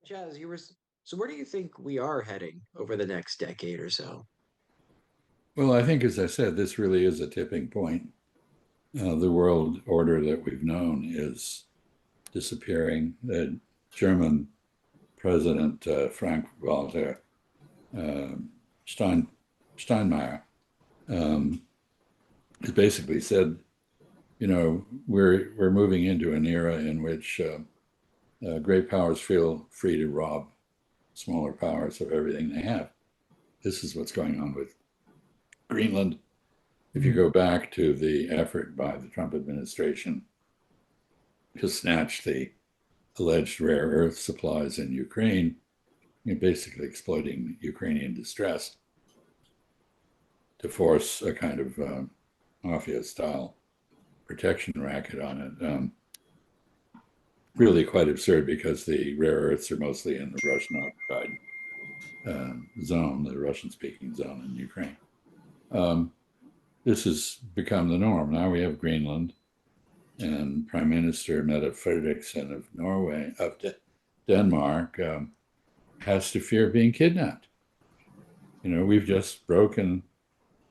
Chaz, so where do you think we are heading over the next decade or so? Well, I think, as I said, this really is a tipping point. The world order that we've known is disappearing. The German President Frank-Walter uh, Stein, Steinmeier um, has basically said, we're moving into an era in which great powers feel free to rob smaller powers of everything they have. This is what's going on with Greenland. If you Mhm. go back to the effort by the Trump administration to snatch the alleged rare earth supplies in Ukraine, basically exploiting Ukrainian distress to force a kind of mafia style protection racket on it. Really quite absurd because the rare earths are mostly in the Russian occupied zone, the Russian speaking zone in Ukraine. Um, this has become the norm. Now we have Greenland, and Prime Minister Mette Frederiksen of Norway, Denmark, has to fear being kidnapped. We've just broken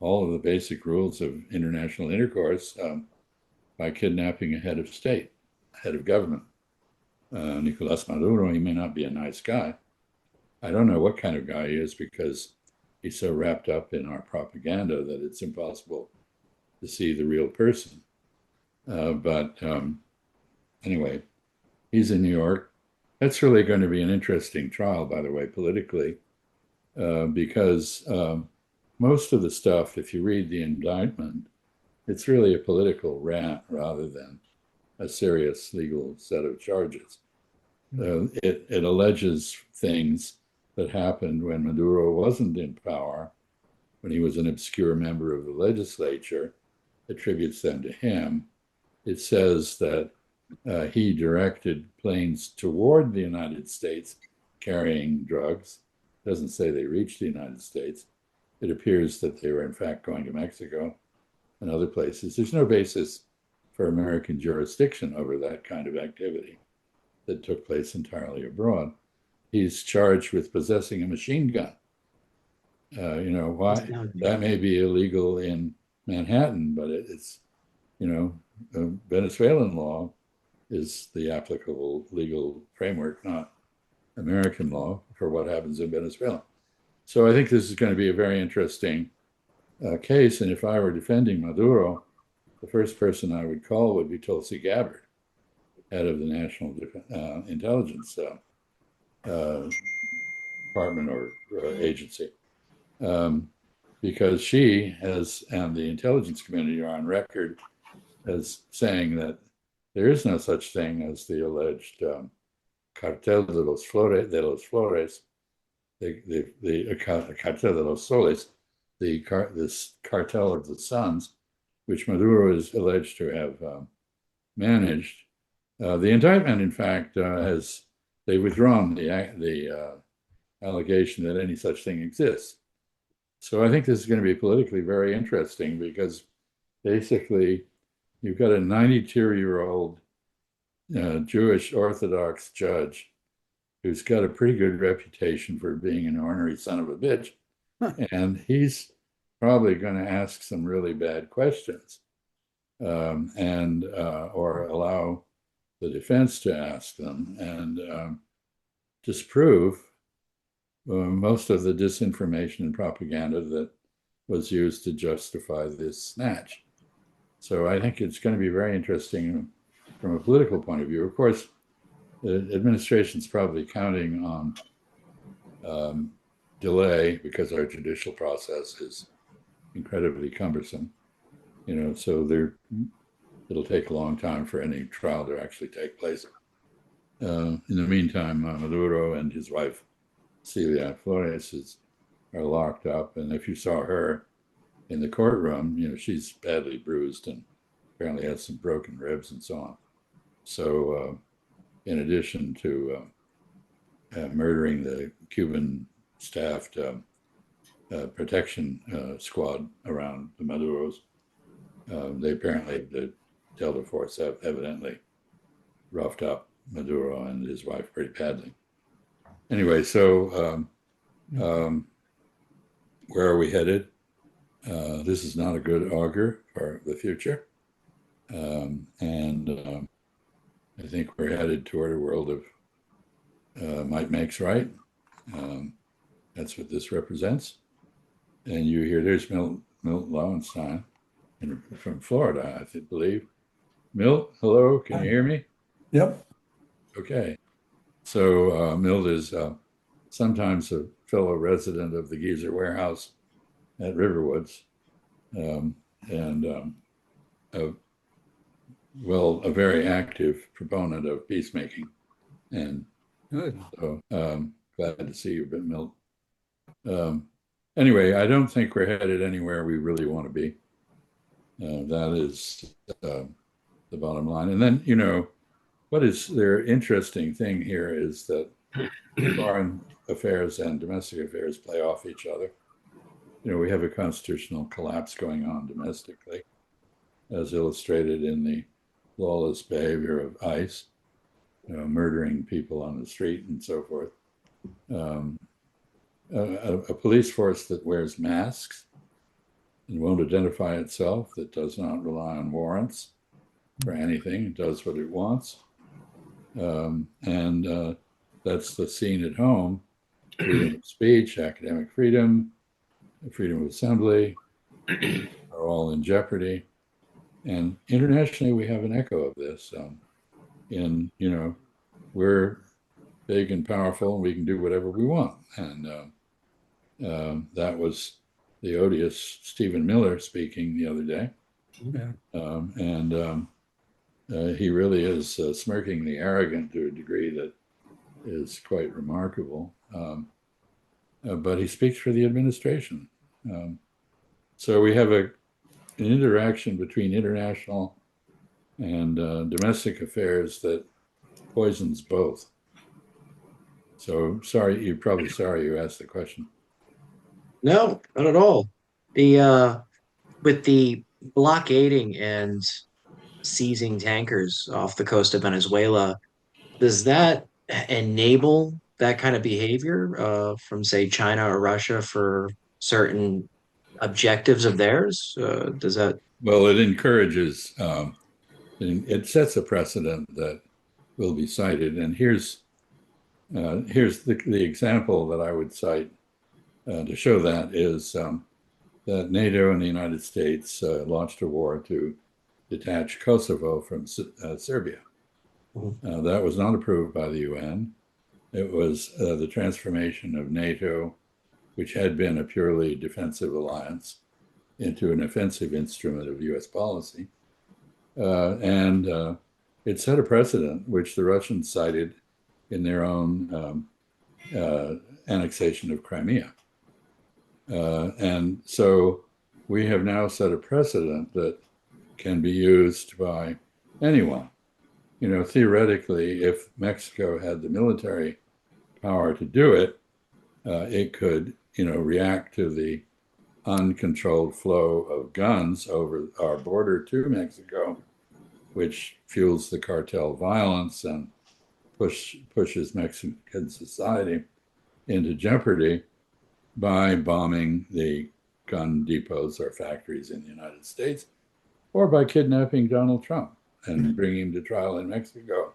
all of the basic rules of international intercourse by kidnapping a head of state, a head of government. Nicolas Maduro, he may not be a nice guy. I don't know what kind of guy he is because he's so wrapped up in our propaganda that it's impossible to see the real person. But anyway, he's in New York. That's really going to be an interesting trial, by the way, politically, because most of the stuff, if you read the indictment, it's really a political rant rather than a serious legal set of charges. It alleges things that happened when Maduro wasn't in power, when he was an obscure member of the legislature, attributes them to him. It says that he directed planes toward the United States carrying drugs. It doesn't say they reached the United States. It appears that they were in fact going to Mexico and other places. There's no basis for American jurisdiction over that kind of activity that took place entirely abroad. He's charged with possessing a machine gun. Why that may be illegal in Manhattan, but it's Venezuelan law is the applicable legal framework, not American law for what happens in Venezuela. So I think this is going to be a very interesting case. And if I were defending Maduro, the first person I would call would be Tulsi Gabbard, head of the National Intelligence Department or agency, um, because she has, and the intelligence community are on record as saying that there is no such thing as the alleged cartel de los flores, the cartel de los soles, this cartel of the suns, which Maduro is alleged to have managed. The indictment, in fact, has they've withdrawn the allegation that any such thing exists. So I think this is going to be politically very interesting because basically you've got a 92-year-old Jewish Orthodox judge who's got a pretty good reputation for being an ornery son of a bitch. And he's probably going to ask some really bad questions and or allow the defense to ask them and disprove most of the disinformation and propaganda that was used to justify this snatch. So I think it's going to be very interesting from a political point of view. Of course, the administration's probably counting on um, delay because our judicial process is incredibly cumbersome. So it'll take a long time for any trial to actually take place. In the meantime, Maduro and his wife Celia Flores are locked up, and if you saw her in the courtroom, she's badly bruised and apparently has some broken ribs and so on. So, in addition to murdering the Cuban staffed protection squad around the Maduros, they apparently, the Delta Force, have evidently roughed up Maduro and his wife pretty badly. anyway, so um, where are we headed? This is not a good augur for the future. And I think we're headed toward a world of might makes right. Um, that's what this represents. And you hear there's Milt Lowenstein from Florida, I believe. Milt, hello, can you hear me? Yep. Okay. So Milt is sometimes a fellow resident of the Geezer Warehouse at Riverwoods, um, and a, a very active proponent of peacemaking. And Good. so glad to see you, but Milt. Um, anyway, I don't think we're headed anywhere we really want to be. That is the bottom line. And then, what is their interesting thing here is that foreign affairs and domestic affairs play off each other. We have a constitutional collapse going on domestically, as illustrated in the lawless behavior of ICE, murdering people on the street and so forth. A police force that wears masks and won't identify itself, that does not rely on warrants for anything, it does what it wants. And that's the scene at home. Freedom of speech, academic freedom, freedom of assembly are all in jeopardy. And internationally, we have an echo of this. We're big and powerful, and we can do whatever we want. And that was the odious Stephen Miller speaking the other day. Yeah. He really is smirkingly arrogant to a degree that is quite remarkable. But he speaks for the administration. So we have an interaction between international and domestic affairs that poisons both. So you're probably sorry you asked the question. No, not at all. The with the blockading and seizing tankers off the coast of Venezuela, does that enable that kind of behavior from, say, China or Russia for certain objectives of theirs? Does that? Well, it encourages, it sets a precedent that will be cited. And here's the example that I would cite to show that is that NATO and the United States launched a war to detach Kosovo from Serbia. That was not approved by the UN. It was the transformation of NATO, which had been a purely defensive alliance, into an offensive instrument of US policy. And it set a precedent, which the Russians cited in their own annexation of Crimea. And so we have now set a precedent that can be used by anyone. Theoretically, if Mexico had the military power to do it, it could, react to the uncontrolled flow of guns over our border to Mexico, which fuels the cartel violence and pushes Mexican society into jeopardy by bombing the gun depots or factories in the United States, or by kidnapping Donald Trump and bringing him to trial in Mexico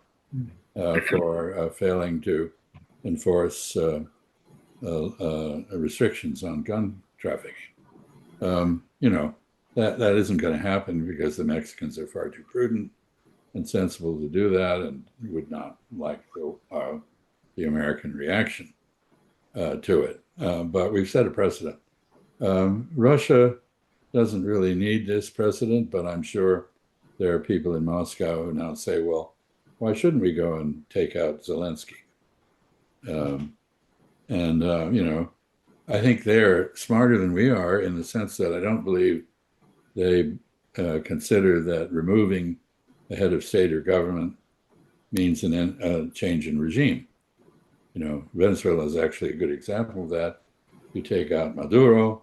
for failing to enforce restrictions on gun trafficking. That isn't going to happen because the Mexicans are far too prudent and sensible to do that, and would not like the American reaction to it. But we've set a precedent. Russia doesn't really need this precedent, but I'm sure there are people in Moscow who now say, well, why shouldn't we go and take out Zelensky? I think they're smarter than we are in the sense that I don't believe they consider that removing the head of state or government means a change in regime. Venezuela is actually a good example of that. You take out Maduro,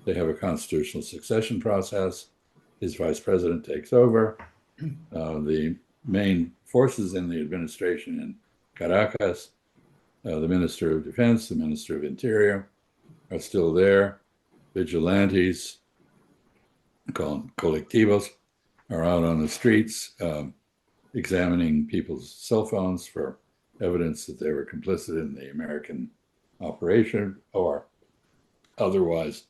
they have a constitutional succession process. His vice president takes over. The main forces in the administration in Caracas The Minister of Defense, the Minister of Interior are still there. Vigilantes, called colectivos, are out on the streets examining people's cell phones for evidence that they were complicit in the American operation or otherwise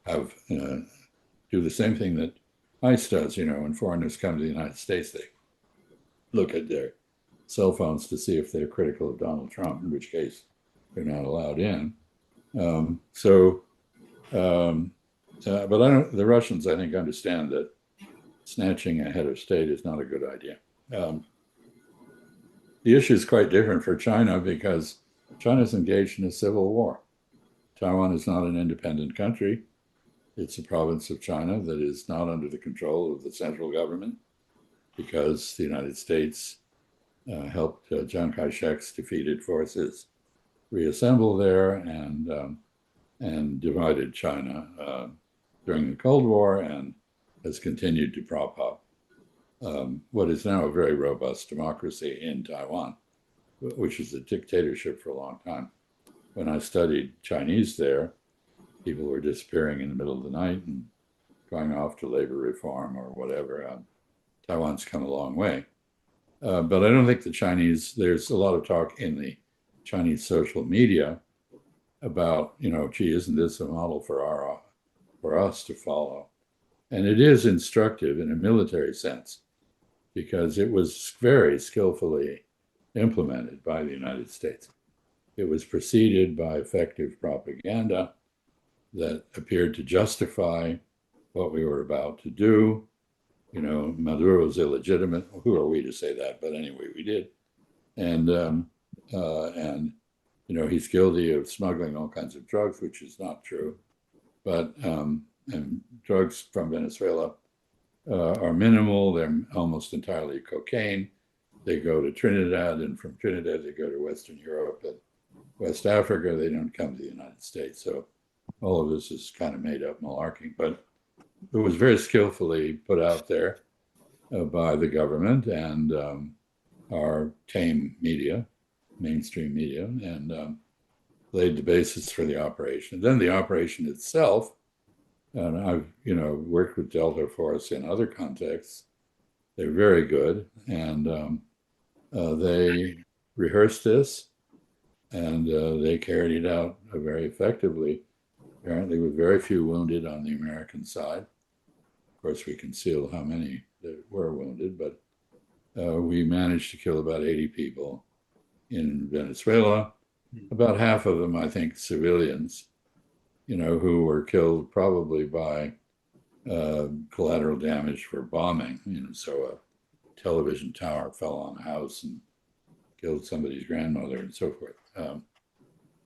have do the same thing that ICE does. When foreigners come to the United States, they look at their cell phones to see if they're critical of Donald Trump, in which case they're not allowed in. Um, so, um, but the Russians, I think, understand that snatching a head of state is not a good idea. The issue is quite different for China because China's engaged in a civil war. Taiwan is not an independent country. It's a province of China that is not under the control of the central government because the United States helped Chiang Kai-shek's defeated forces reassemble there and divided China during the Cold War and has continued to prop up what is now a very robust democracy in Taiwan, which is a dictatorship for a long time. When I studied Chinese there, people were disappearing in the middle of the night and going off to labor reform or whatever. Taiwan's come a long way. But I don't think there's a lot of talk in the Chinese social media about, gee, isn't this a model for us to follow? And it is instructive in a military sense because it was very skillfully implemented by the United States. It was preceded by effective propaganda that appeared to justify what we were about to do. Maduro's illegitimate. Who are we to say that? But anyway, we did. And he's guilty of smuggling all kinds of drugs, which is not true. But and drugs from Venezuela are minimal. They're almost entirely cocaine. They go to Trinidad, and from Trinidad they go to Western Europe and West Africa. They don't come to the United States. So all of this is kind of made up malarkey, but it was very skillfully put out there by the government and our tame media, mainstream media, and laid the basis for the operation. Then the operation itself, and I've worked with Delta Force in other contexts. They're very good, and they rehearsed this, and they carried it out very effectively. Apparently, with very few wounded on the American side. Of course, we conceal how many that were wounded, but we managed to kill about 80 people in Venezuela. About half of them, I think, civilians, who were killed probably by collateral damage for bombing. So a television tower fell on a house and killed somebody's grandmother and so forth.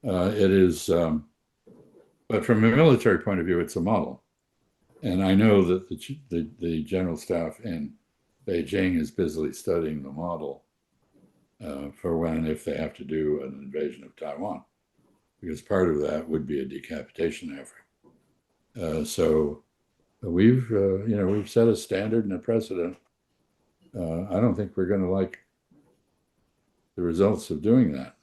It is. But from a military point of view, it's a model. And I know that the general staff in Beijing is busily studying the model for when and if they have to do an invasion of Taiwan, because part of that would be a decapitation effort. So we've set a standard and a precedent. I don't think we're going to like the results of doing that.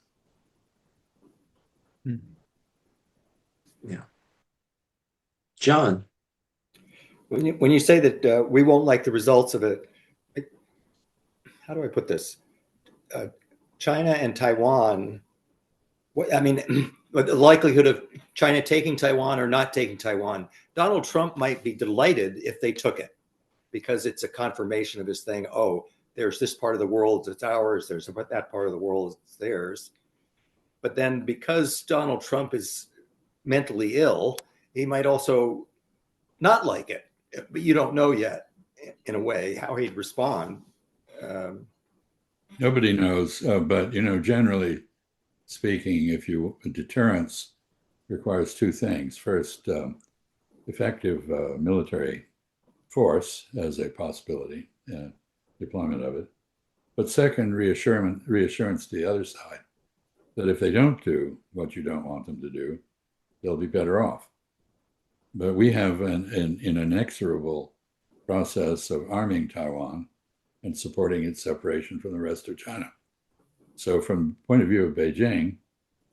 Yeah. John. When you say that we won't like the results of it, how do I put this? China and Taiwan, the likelihood of China taking Taiwan or not taking Taiwan, Donald Trump might be delighted if they took it because it's a confirmation of his thing. Oh, there's this part of the world that's ours. There's that part of the world that's theirs. But then because Donald Trump is mentally ill, he might also not like it. But you don't know yet, in a way, how he'd respond. Nobody knows, but generally speaking, deterrence requires two things. First, effective military force as a possibility, deployment of it. But second, reassurance to the other side that if they don't do what you don't want them to do, they'll be better off. But we have an inexorable process of arming Taiwan and supporting its separation from the rest of China. So from the point of view of Beijing,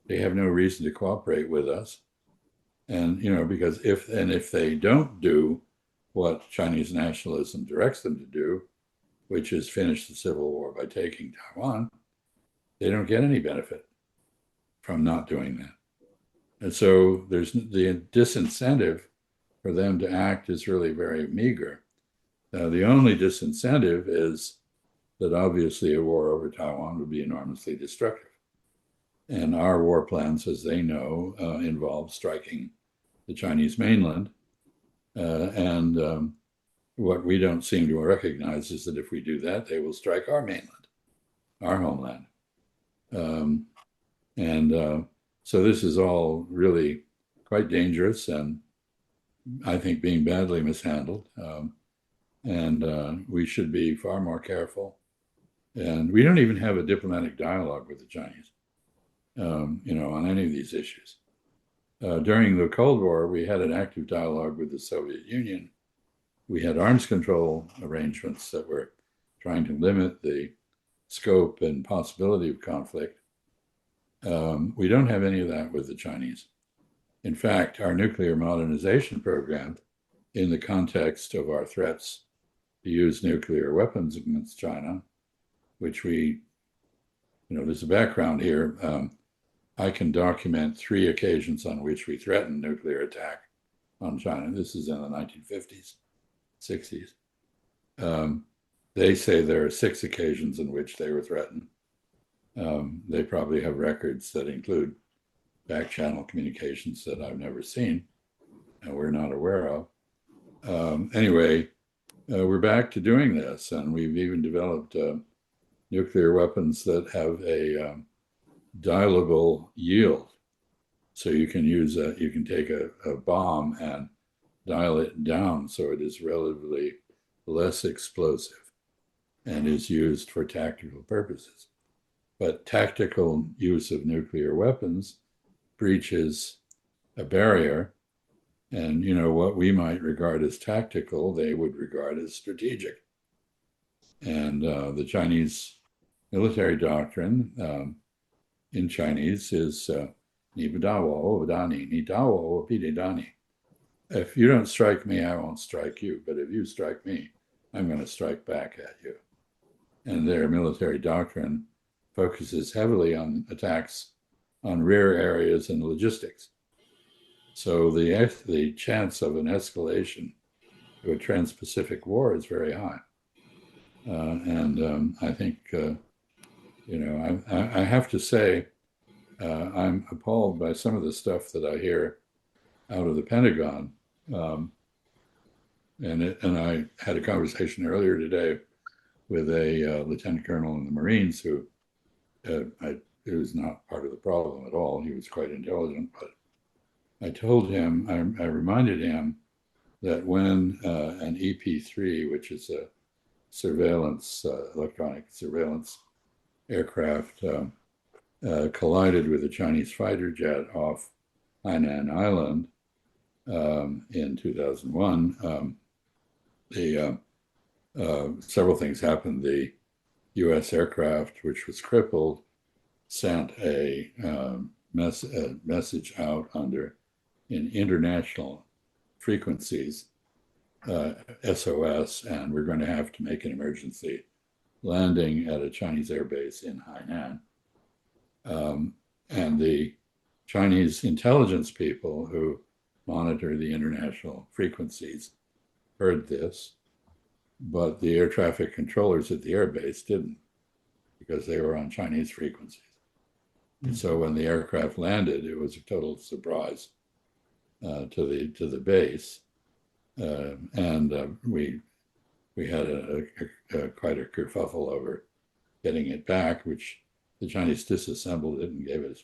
they have no reason to cooperate with us. And, because if they don't do what Chinese nationalism directs them to do, which is finish the civil war by taking Taiwan, they don't get any benefit from not doing that. And so there's the disincentive for them to act is really very meager. The only disincentive is that obviously a war over Taiwan would be enormously destructive. And our war plans, as they know, involve striking the Chinese mainland. And what we don't seem to recognize is that if we do that, they will strike our mainland, our homeland. And so this is all really quite dangerous and I think being badly mishandled. And we should be far more careful. And we don't even have a diplomatic dialogue with the Chinese, on any of these issues. During the Cold War, we had an active dialogue with the Soviet Union. We had arms control arrangements that were trying to limit the scope and possibility of conflict. We don't have any of that with the Chinese. In fact, our nuclear modernization program, in the context of our threats to use nuclear weapons against China, which there's a background here. I can document 3 occasions on which we threatened nuclear attack on China. This is in the 1950s, 60s. They say there are 6 occasions in which they were threatened. They probably have records that include back channel communications that I've never seen and we're not aware of. Anyway, we're back to doing this, and we've even developed nuclear weapons that have a dialable yield. So you can take a bomb and dial it down so it is relatively less explosive and is used for tactical purposes. But tactical use of nuclear weapons breaches a barrier, and what we might regard as tactical, they would regard as strategic. And the Chinese military doctrine in Chinese is "Ni badawo dani, ni dawo dani." If you don't strike me, I won't strike you. But if you strike me, I'm going to strike back at you. And their military doctrine focuses heavily on attacks on rear areas and logistics. So the chance of an escalation to a trans-Pacific war is very high. And I think, I have to say, I'm appalled by some of the stuff that I hear out of the Pentagon. And I had a conversation earlier today with a lieutenant colonel in the Marines who it was not part of the problem at all. He was quite intelligent, but I told him, I reminded him that when an EP-3, which is a electronic surveillance aircraft, collided with a Chinese fighter jet off Hainan Island in 2001, several things happened. The U.S. aircraft, which was crippled, sent a message out in international frequencies, SOS, and we're going to have to make an emergency landing at a Chinese airbase in Hainan. And the Chinese intelligence people who monitor the international frequencies heard this, but the air traffic controllers at the airbase didn't, because they were on Chinese frequencies. And so when the aircraft landed, it was a total surprise to the base, and we had quite a kerfuffle over getting it back, which the Chinese disassembled it and gave us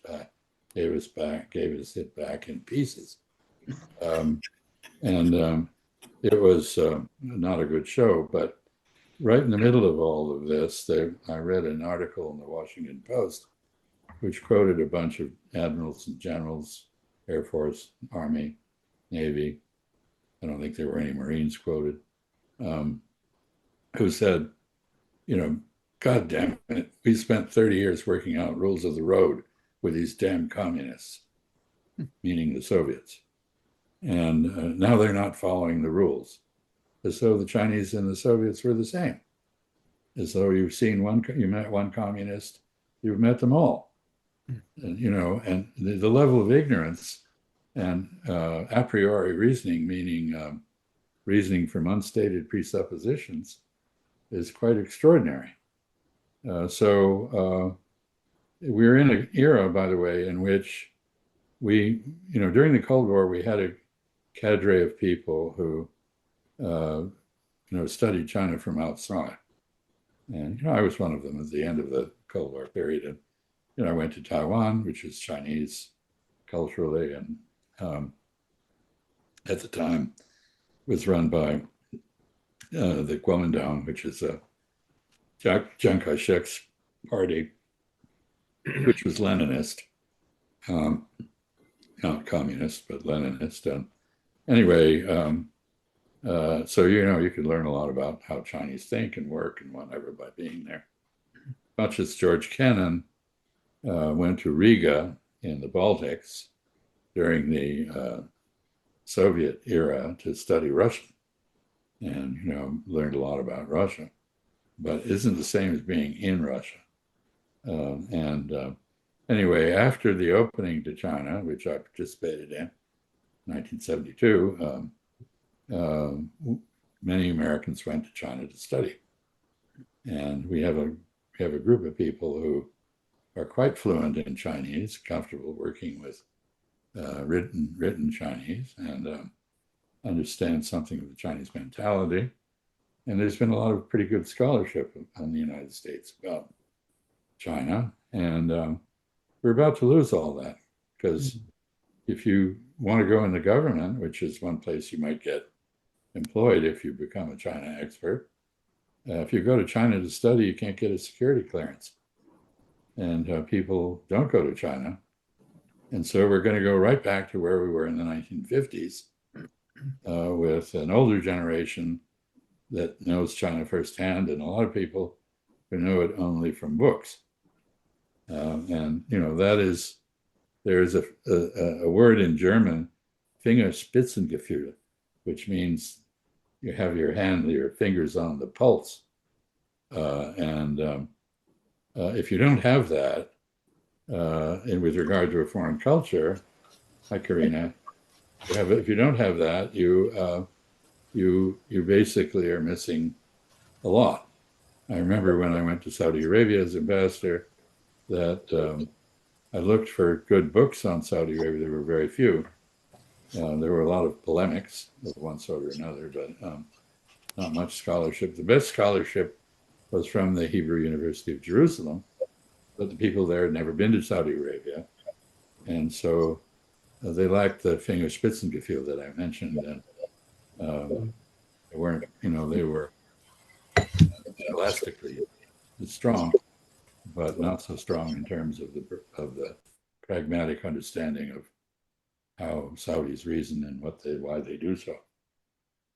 it back in pieces, and it was not a good show. But right in the middle of all of this, I read an article in the Washington Post which quoted a bunch of admirals and generals, Air Force, Army, Navy. I don't think there were any Marines quoted, who said, God damn it, we spent 30 years working out rules of the road with these damn communists, meaning the Soviets. And now they're not following the rules, as though the Chinese and the Soviets were the same, as though you met one communist, you've met them all. And, and the level of ignorance and a priori reasoning, meaning reasoning from unstated presuppositions, is quite extraordinary. So we're in an era, by the way, in which during the Cold War, we had a cadre of people who, studied China from outside. And, I was one of them at the end of the Cold War period. And, I went to Taiwan, which is Chinese culturally, and at the time was run by the Kuomintang, which is Chiang Kai-shek's party, which was Leninist, not communist, but Leninist. And anyway, so you could learn a lot about how Chinese think and work and whatever by being there. Much as George Kennan went to Riga in the Baltics during the Soviet era to study Russian, and learned a lot about Russia, but isn't the same as being in Russia. Anyway, after the opening to China, which I participated in 1972, many Americans went to China to study, and we have a group of people who are quite fluent in Chinese, comfortable working with written Chinese, and understand something of the Chinese mentality. And there's been a lot of pretty good scholarship in the United States about China, and we're about to lose all that, because if you want to go in the government, which is one place you might get employed if you become a China expert, if you go to China to study, you can't get a security clearance. And people don't go to China. And so we're going to go right back to where we were in the 1950s with an older generation that knows China firsthand, and a lot of people who know it only from books. There's a word in German, Fingerspitzengefühl, which means you have your fingers on the pulse. If you don't have that, and with regard to a foreign culture, hi Karina, if you don't have that, you basically are missing a lot. I remember when I went to Saudi Arabia as ambassador that I looked for good books on Saudi Arabia. There were very few. There were a lot of polemics of one sort or another, but not much scholarship. The best scholarship was from the Hebrew University of Jerusalem, but the people there had never been to Saudi Arabia. And so they lacked the Fingerspitzengefühl that I mentioned. And they weren't, they were elastically strong, but not so strong in terms of the pragmatic understanding of how Saudis reason and why they do so.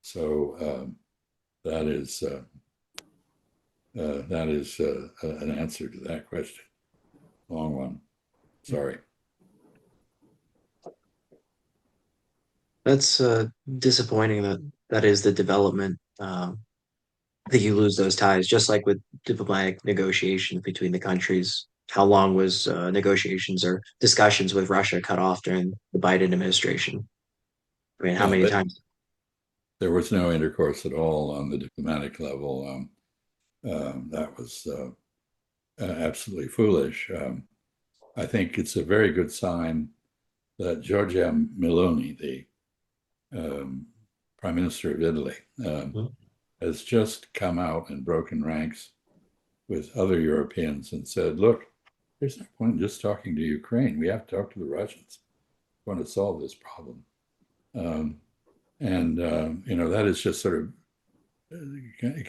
So that is an answer to that question. Long one. Sorry. That's disappointing that is the development, that you lose those ties, just like with diplomatic negotiations between the countries. How long was negotiations or discussions with Russia cut off during the Biden administration? I mean, how Yeah, many times? there was no intercourse at all on the diplomatic level. That was absolutely foolish. I think it's a very good sign that Giorgia Meloni, the Prime Minister of Italy, has just come out and broken ranks with other Europeans and said, look, there's no point in just talking to Ukraine. We have to talk to the Russians. We want to solve this problem. That is just sort of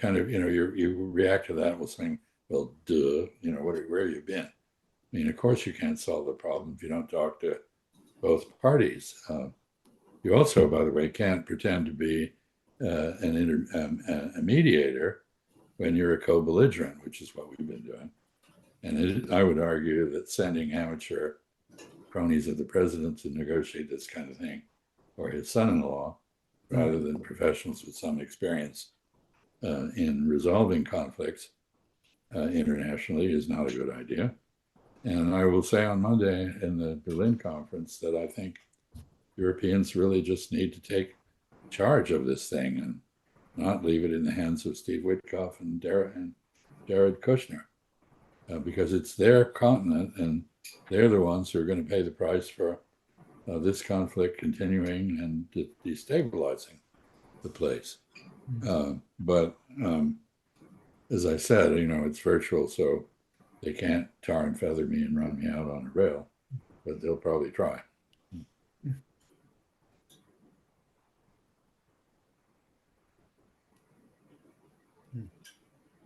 kind of, you react to that with saying, well, duh, where have you been? I mean, of course you can't solve the problem if you don't talk to both parties. You also, by the way, can't pretend to be a mediator when you're a co-belligerent, which is what we've been doing. And I would argue that sending amateur cronies of the president to negotiate this kind of thing, or his son-in-law, rather than professionals with some experience in resolving conflicts internationally, is not a good idea. And I will say on Monday in the Berlin conference that I think Europeans really just need to take charge of this thing and not leave it in the hands of Steve Witkoff and Jared Kushner, because it's their continent and they're the ones who are going to pay the price for this conflict continuing and destabilizing the place. But as I said, it's virtual, so they can't tar and feather me and run me out on a rail, but they'll probably try.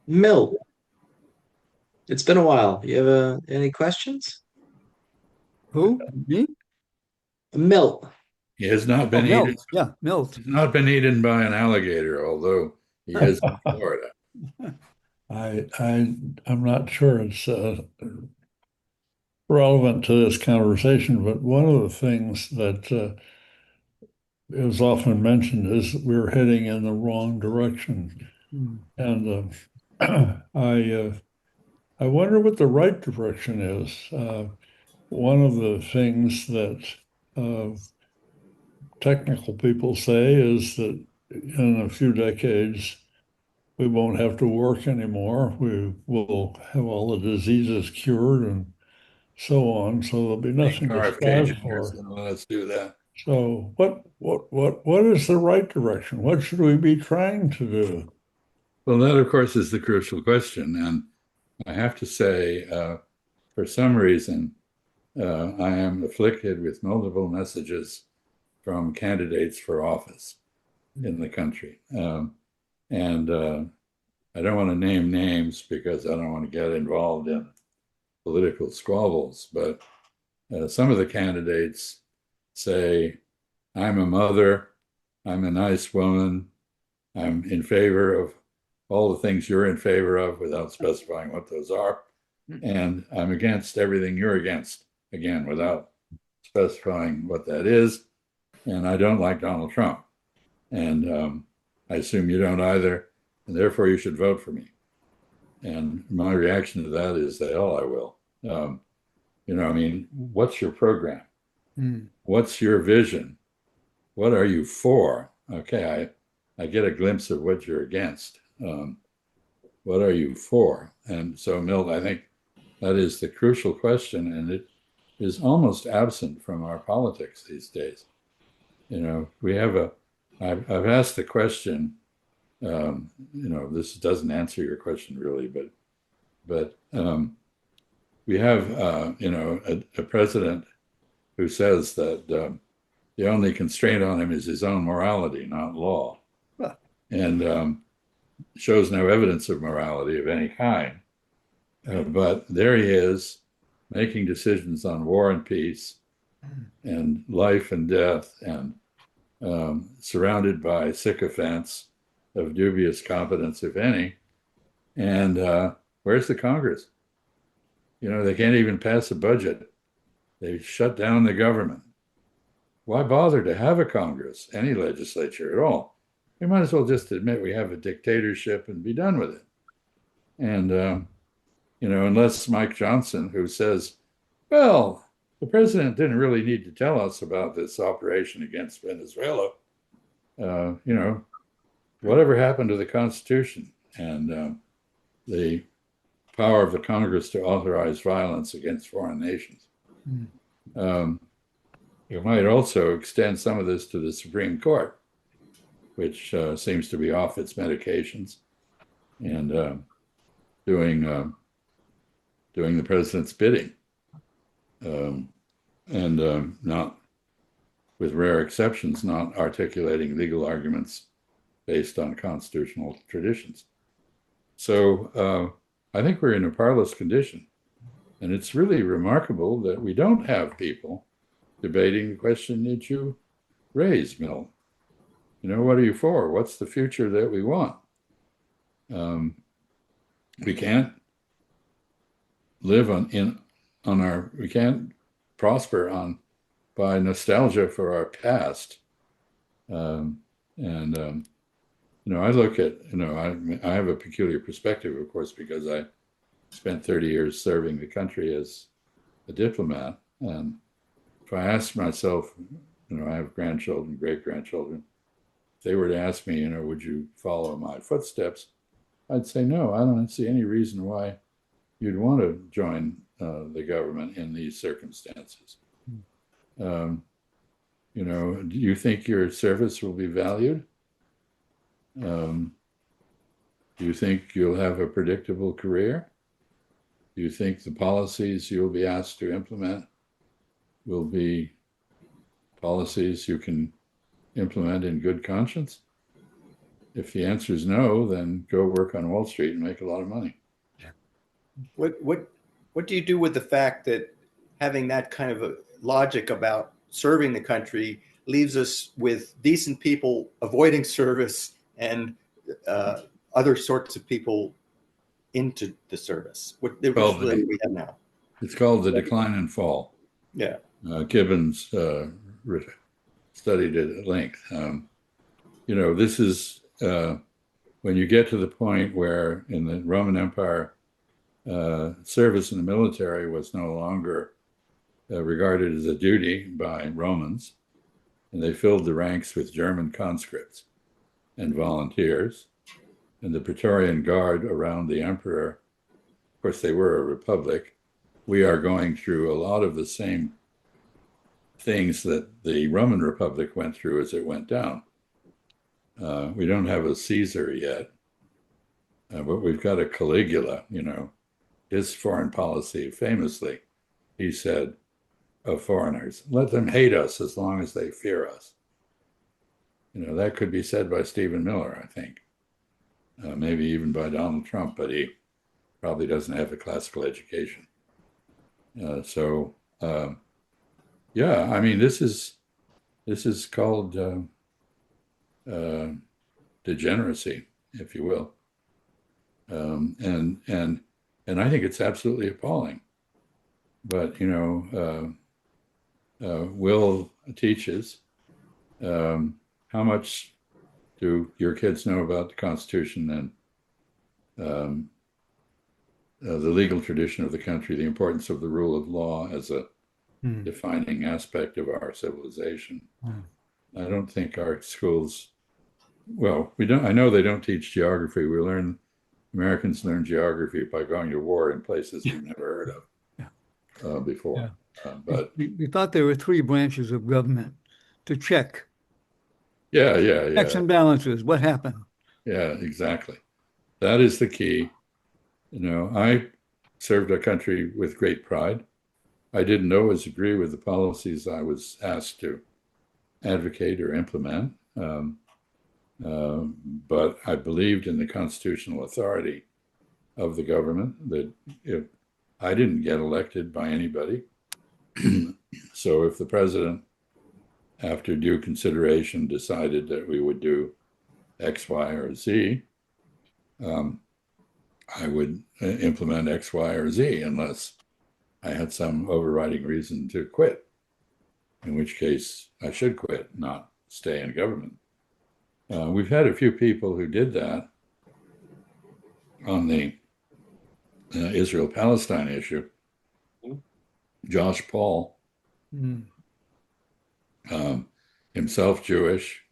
Milt, it's been a while. You have any questions? Who? Me? Milt. He has not Oh, been eaten. Milt. Yeah, Milt. He's not been eaten by an alligator, although he is in Florida. I'm not sure it's relevant to this conversation, but one of the things that is often mentioned is that we're heading in the wrong direction, and I wonder what the right direction is. One of the things that uh, technical people say is that in a few decades, we won't have to work anymore. We will have all the diseases cured and so on. So there'll be nothing to RFK strive Jr. for. is going to let us do that. So what is the right direction? What should we be trying to do? Well, that, of course, is the crucial question. And I have to say, for some reason, I am afflicted with multiple messages from candidates for office in the country. And I don't want to name names because I don't want to get involved in political squabbles, but some of the candidates say, I'm a mother, I'm a nice woman, I'm in favor of all the things you're in favor of without specifying what those are, and I'm against everything you're against, again, without specifying what that is, and I don't like Donald Trump. And I assume you don't either, and therefore you should vote for me. And my reaction to that is the hell I will. What's your program? What's your vision? What are you for? Okay, I get a glimpse of what you're against. What are you for? And so, Milt, I think that is the crucial question, and it is almost absent from our politics these days. I've asked the question, this doesn't answer your question really, but we have, a president who says that the only constraint on him is his own morality, not law, and shows no evidence of morality of any kind. But there he is making decisions on war and peace and life and death, and surrounded by sycophants of dubious competence, if any. And where's the Congress? They can't even pass a budget. They shut down the government. Why bother to have a Congress, any legislature at all? We might as well just admit we have a dictatorship and be done with it. And, unless Mike Johnson, who says, well, the president didn't really need to tell us about this operation against Venezuela, whatever happened to the Constitution and the power of the Congress to authorize violence against foreign nations? You might also extend some of this to the Supreme Court, which seems to be off its medications and doing the president's bidding, and not, with rare exceptions, not articulating legal arguments based on constitutional traditions. So I think we're in a parlous condition. And it's really remarkable that we don't have people debating the question that you raised, Milt. What are you for? What's the future that we want? We can't live we can't prosper by nostalgia for our past. And I look at, I have a peculiar perspective, of course, because I spent 30 years serving the country as a diplomat. And if I ask myself, I have grandchildren, great-grandchildren, if they were to ask me, would you follow my footsteps? I'd say, no, I don't see any reason why you'd want to join the government in these circumstances. Do you think your service will be valued? Do you think you'll have a predictable career? Do you think the policies you'll be asked to implement will be policies you can implement in good conscience? If the answer is no, then go work on Wall Street and make a lot of money. What do you do with the fact that having that kind of a logic about serving the country leaves us with decent people avoiding service and other sorts of people into the service? Which we have now. It's called the decline and fall. Yeah. Gibbons studied it at length. This is when you get to the point where in the Roman Empire, service in the military was no longer regarded as a duty by Romans, and they filled the ranks with German conscripts and volunteers, and the Praetorian Guard around the emperor. Of course, they were a republic. We are going through a lot of the same things that the Roman Republic went through as it went down. We don't have a Caesar yet, but we've got a Caligula. His foreign policy, famously, he said of foreigners, let them hate us as long as they fear us. That could be said by Stephen Miller, I think. Maybe even by Donald Trump, but he probably doesn't have a classical education. This is called degeneracy, if you will. And I think it's absolutely appalling. But, Will teaches, how much do your kids know about the Constitution and the legal tradition of the country, the importance of the rule of law as a defining aspect of our civilization? I don't think our schools, I know they don't teach geography. Americans learn geography by going to war in places we've never heard of before. Yeah. But we thought there were three branches of government to check. Yeah. Checks and balances. What happened? Yeah, exactly. That is the key. I served our country with great pride. I didn't always agree with the policies I was asked to advocate or implement, but I believed in the constitutional authority of the government, that if I didn't get elected by anybody, so if the president, after due consideration, decided that we would do X, Y, or Z, I would implement X, Y, or Z unless I had some overriding reason to quit, in which case I should quit, not stay in government. We've had a few people who did that on the Israel-Palestine issue. Josh Paul, himself Jewish,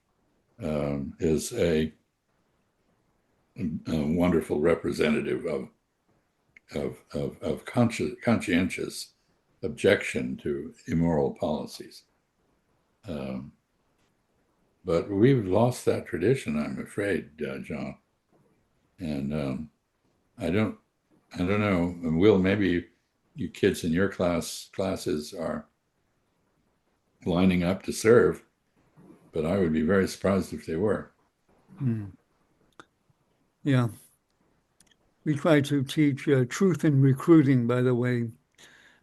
is a wonderful representative of conscientious objection to immoral policies. But we've lost that tradition, I'm afraid, John. And I don't know. And Will, maybe you kids in your classes are lining up to serve, but I would be very surprised if they were. Yeah. We try to teach truth in recruiting, by the way,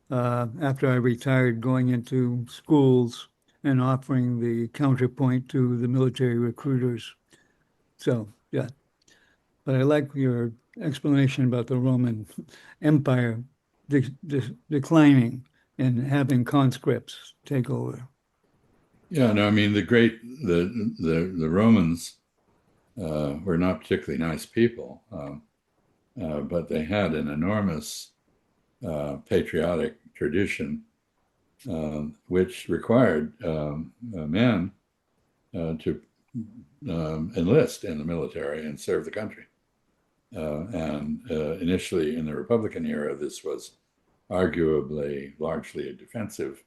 after I retired, going into schools and offering the counterpoint to the military recruiters. So, yeah. But I like your explanation about the Roman Empire declining and having conscripts take over. Yeah, no, I mean the Romans were not particularly nice people, but they had an enormous patriotic tradition, which required men to enlist in the military and serve the country. And initially, in the Republican era, this was arguably largely a defensive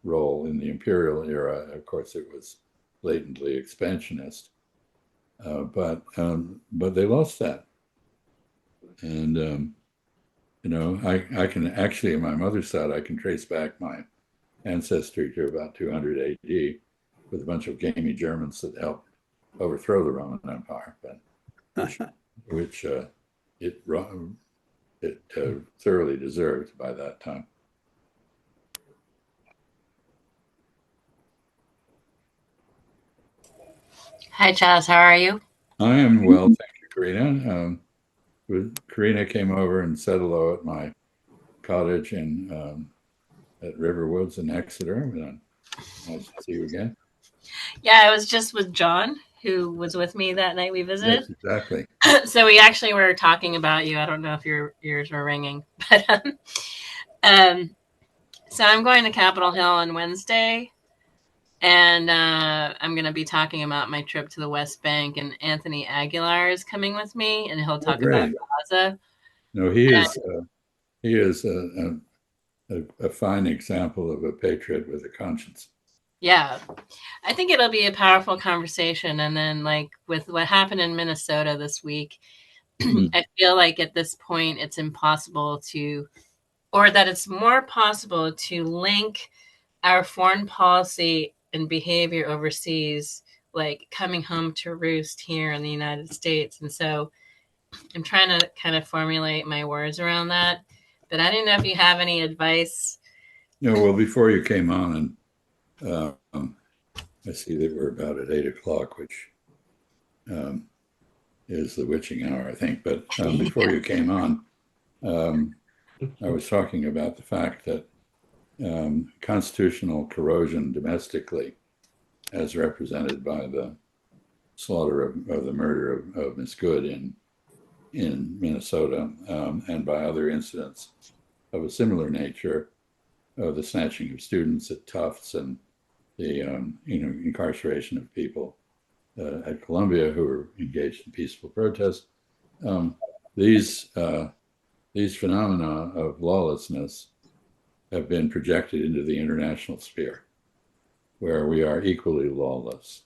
role. In the imperial era, of course, it was blatantly expansionist. But they lost that, and I can actually, on my mother's side, I can trace back my ancestry to about 200 A.D. with a bunch of gamey Germans that helped overthrow the Roman Empire, but which it thoroughly deserved by that time. Hi, Chas. How are you? I am well, thank you, Karina. Karina came over and said hello at my cottage at Riverwoods in Exeter. Nice to see you again. Yeah, I was just with John, who was with me that night we visited. Yes, exactly. So we actually were talking about you. I don't know if your ears were ringing, but so I'm going to Capitol Hill on Wednesday, and I'm going to be talking about my trip to the West Bank. And Anthony Aguilar is coming with me, and he'll talk about Gaza. No, he is a fine example of a patriot with a conscience. Yeah, I think it'll be a powerful conversation. And then, like with what happened in Minnesota this week, I feel like at this point it's impossible to, or that it's more possible to link our foreign policy and behavior overseas, like coming home to roost here in the United States. And so I'm trying to kind of formulate my words around that. But I didn't know if you have any advice. No, well, before you came on, and I see that we're about at 8 o'clock, which is the witching hour, I think. But before you came on, I was talking about the fact that constitutional corrosion domestically, as represented by the slaughter of the murder of Miss Good in Minnesota, and by other incidents of a similar nature, the snatching of students at Tufts and the incarceration of people at Columbia who were engaged in peaceful protest. These phenomena of lawlessness have been projected into the international sphere, where we are equally lawless.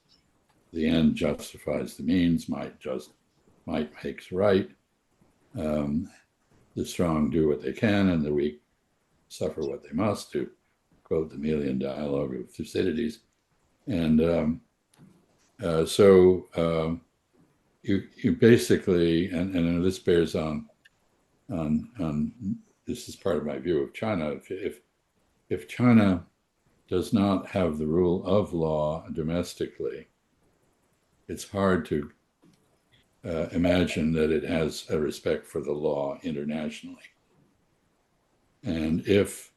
The end justifies the means, might makes right. The strong do what they can, and the weak suffer what they must, to quote the Melian dialogue of Thucydides. And so you basically, and this bears on this is part of my view of China. If China does not have the rule of law domestically, it's hard to imagine that it has a respect for the law internationally. And if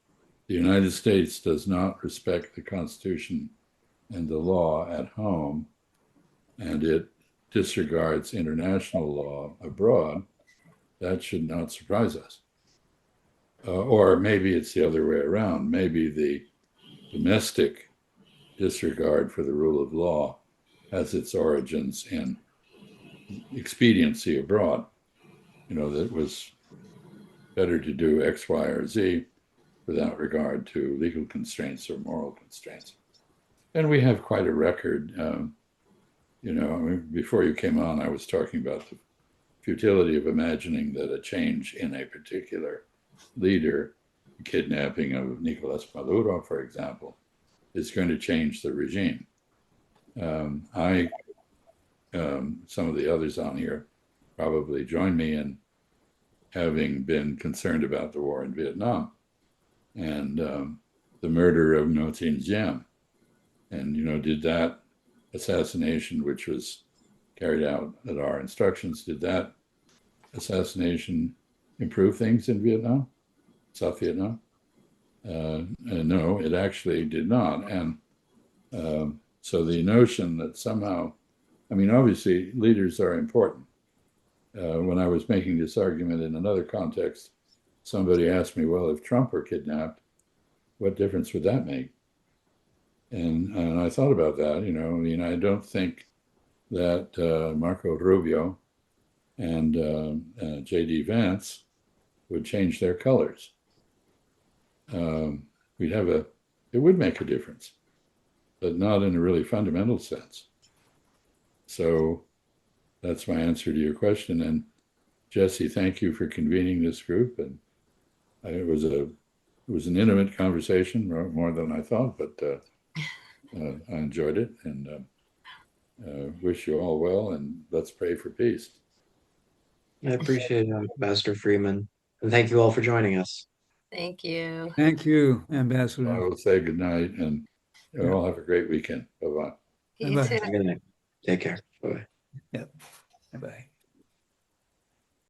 the United States does not respect the Constitution and the law at home, and it disregards international law abroad, that should not surprise us. Or maybe it's the other way around. Maybe the domestic disregard for the rule of law has its origins in expediency abroad. That it was better to do X, Y, or Z without regard to legal constraints or moral constraints. And we have quite a record. Before you came on, I was talking about the futility of imagining that a change in a particular leader, the kidnapping of Nicolas Maduro, for example, is going to change the regime. Some of the others on here probably join me in having been concerned about the war in Vietnam and the murder of Ngo Dinh Diem. And, did that assassination, which was carried out at our instructions, did that assassination improve things in Vietnam, South Vietnam? No, it actually did not. And so the notion that somehow, I mean, obviously leaders are important. When I was making this argument in another context, somebody asked me, well, if Trump were kidnapped, what difference would that make? And I thought about that, I mean, I don't think that Marco Rubio and J.D. Vance would change their colors. It would make a difference, but not in a really fundamental sense. So that's my answer to your question. And Jesse, thank you for convening this group. And it was an intimate conversation, more than I thought, but I enjoyed it, and wish you all well, and let's pray for peace. I appreciate it, Ambassador Freeman. And thank you all for joining us. Thank you. Thank you, Ambassador. I will say good night, and you all have a great weekend. Bye-bye. You Bye-bye. too. Good night. Take care. Bye-bye. Yep. Bye-bye.